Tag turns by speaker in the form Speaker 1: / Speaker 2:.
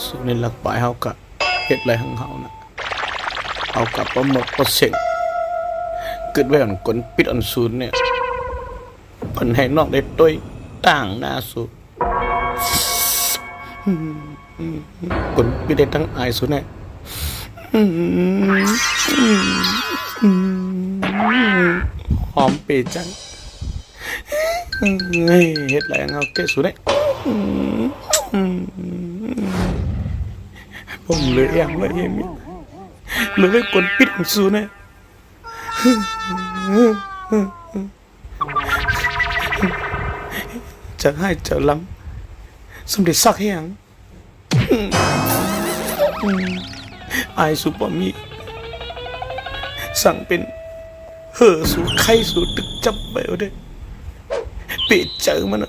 Speaker 1: สุดในหลักปลายเฮากะเฮ็ดไรของเฮานะเอากะปลาหมึกปลาเส็งเกิดไว้อันกลปิดอันศูนย์เนี่ยเพิ่นให้น้องได้ต้วยต่างหน้าสุดกลปิดได้ทั้งอายสุดเนี่ยหอมเปจังเฮ็ดไรของเฮาเกสุดเนี่ยผมเลยอย่างว่าเอ็มเลยไม่กดปิดของซูเนี่ยจะให้เจ้าล้ำสมเด็จสักแห่งไอซูปอมีสั่งเป็นเห่อสูไข่สูตึกจับไปเอาได้เปะเจอมัน